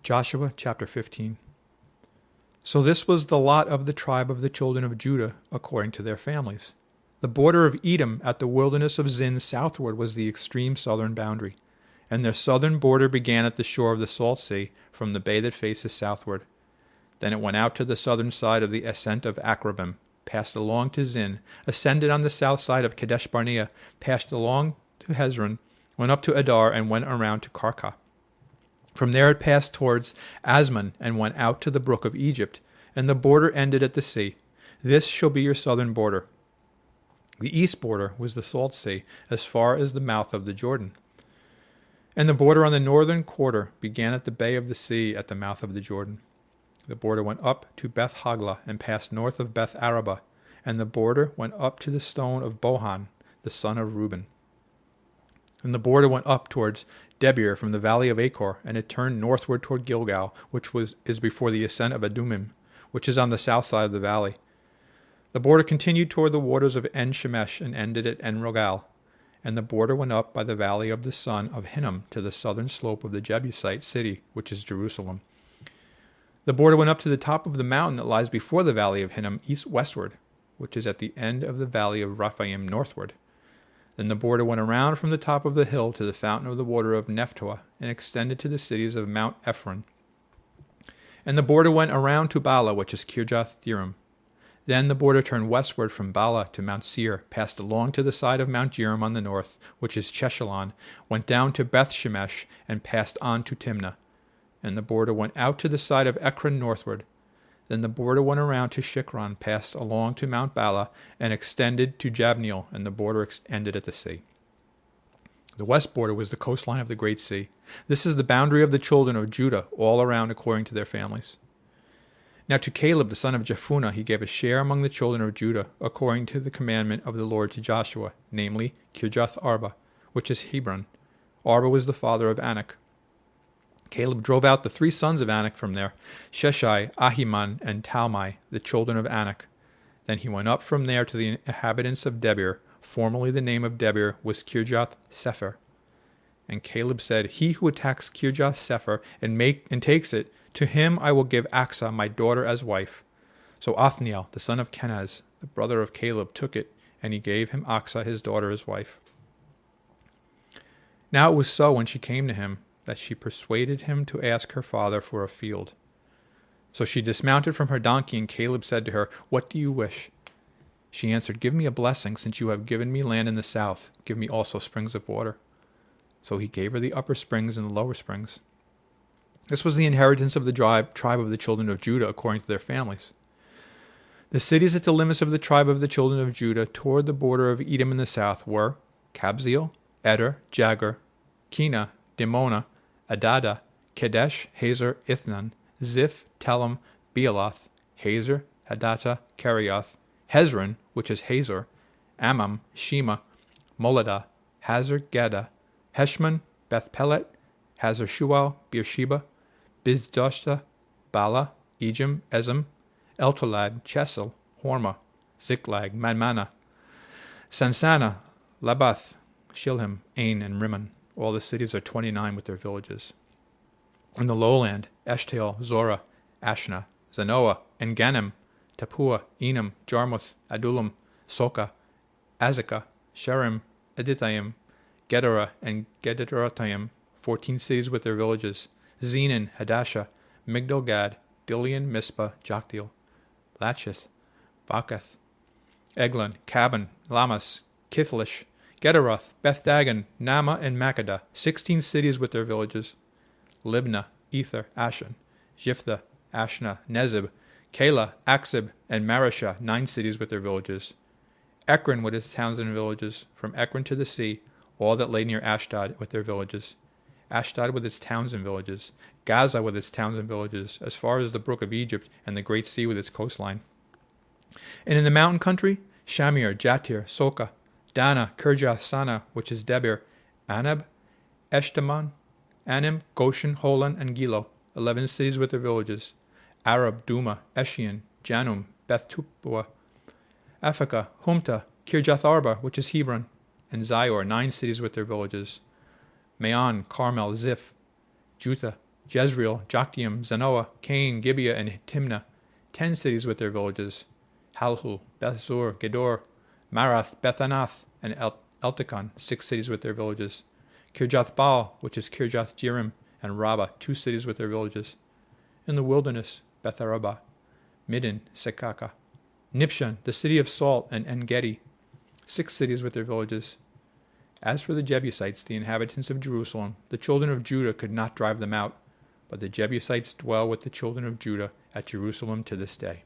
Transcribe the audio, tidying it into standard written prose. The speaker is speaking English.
Joshua chapter 15. So this was the lot of the tribe of the children of Judah according to their families. The border of Edom at the wilderness of Zin southward was the extreme southern boundary, and their southern border began at the shore of the Salt Sea from the bay that faces southward. Then it went out to the southern side of the ascent of Akrabim, passed along to Zin, ascended on the south side of Kadesh Barnea, passed along to Hezron, went up to Adar, and went around to Karka. From there it passed towards Asmon, and went out to the brook of Egypt, and the border ended at the sea. This shall be your southern border. The east border was the Salt Sea, as far as the mouth of the Jordan. And the border on the northern quarter began at the bay of the sea at the mouth of the Jordan. The border went up to Beth Hagla, and passed north of Beth Araba, and the border went up to the stone of Bohan, the son of Reuben. And the border went up towards Debir from the valley of Achor, and it turned northward toward Gilgal, which is before the ascent of Adumim, which is on the south side of the valley. The border continued toward the waters of En-Shemesh, and ended at En-Rogal. And the border went up by the valley of the son of Hinnom to the southern slope of the Jebusite city, which is Jerusalem. The border went up to the top of the mountain that lies before the valley of Hinnom east-westward, which is at the end of the valley of Rephaim northward. Then the border went around from the top of the hill to the fountain of the water of Nephtoah, and extended to the cities of Mount Ephron. And the border went around to Bala, which is Kirjath-Jearim. Then the border turned westward from Bala to Mount Seir, passed along to the side of Mount Jearim on the north, which is Cheshalon, went down to Beth-Shemesh, and passed on to Timnah. And the border went out to the side of Ekron northward. Then the border went around to Shikron, passed along to Mount Bala, and extended to Jabneel, and the border ended at the sea. The west border was the coastline of the Great Sea. This is the boundary of the children of Judah, all around according to their families. Now to Caleb the son of Jephunneh he gave a share among the children of Judah, according to the commandment of the Lord to Joshua, namely Kirjath Arba, which is Hebron. Arba was the father of Anak. Caleb drove out the 3 sons of Anak from there, Sheshai, Ahiman, and Talmai, the children of Anak. Then he went up from there to the inhabitants of Debir. Formerly the name of Debir was Kirjath Sepher. And Caleb said, He who attacks Kirjath Sepher and takes it, to him I will give Achsah my daughter as wife. So Othniel, the son of Kenaz, the brother of Caleb, took it, and he gave him Achsah his daughter as wife. Now it was so when she came to him, that she persuaded him to ask her father for a field. So she dismounted from her donkey, and Caleb said to her, What do you wish? She answered, Give me a blessing, since you have given me land in the south. Give me also springs of water. So he gave her the upper springs and the lower springs. This was the inheritance of the tribe of the children of Judah, according to their families. The cities at the limits of the tribe of the children of Judah toward the border of Edom in the south were Kabzeel, Eder, Jagur, Kena, Dimona, Adada, Kedesh, Hazer, Ithnan, Ziph, Telem, Bealoth, Hazer, Hadattah, Kerioth, Hezron, which is Hazor, Amam, Shema, Moladah, Hazar, Gada, Heshmon, Beth Pelet, Hazar Shual, Beersheba, Bizdoshta, Bala, Ejim, Ezem, Eltolad, Chesel, Hormah, Ziklag, Madmana, Sansana, Labath, Shilhim, Ain, and Rimmon. All the cities are 29 with their villages. In the lowland, Eshtaol, Zorah, Ashna, Zanoah, and Ganim, Tapua, Enam, Jarmuth, Adullam, Soka, Azekah, Sherim, Edithaim, Gedera, and Gederothaim, 14 cities with their villages. Zenan, Hadashah, Migdal-Gad, Dilian, Mizpah, Joktheel, Lachith, Bakath, Eglon, Caban, Lamas, Kithlish, Gederoth, Beth-Dagon, Nama, and Makkedah, 16 cities with their villages. Libnah, Ether, Ashan, Jiphtha, Ashna, Nezib, Keilah, Aksib, and Marashah, 9 cities with their villages. Ekron with its towns and villages, from Ekron to the sea, all that lay near Ashdod with their villages. Ashdod with its towns and villages. Gaza with its towns and villages, as far as the brook of Egypt and the great sea with its coastline. And in the mountain country, Shamir, Jatir, Soka, Dana, Kirjath Sana, which is Debir, Anab, Eshtaman, Anim, Goshen, Holan, and Gilo, 11 cities with their villages. Arab, Duma, Eshion, Janum, Beth-Tupua, Aphekah, Humta, Kirjath Arba, which is Hebron, and Zior, 9 cities with their villages. Maon, Carmel, Ziph, Jutha, Jezreel, Jokteam, Zanoah, Cain, Gibeah, and Timnah, 10 cities with their villages. Halhu, Bethzur, Gedor, Marath, Bethanath, and Eltekon, 6 cities with their villages. Kirjath Baal, which is Kirjath Jearim, and Rabbah, 2 cities with their villages. In the wilderness, Betharabah, Midden, Sekaka. Nipshan, the city of salt, and En-gedi, 6 cities with their villages. As for the Jebusites, the inhabitants of Jerusalem, the children of Judah could not drive them out, but the Jebusites dwell with the children of Judah at Jerusalem to this day.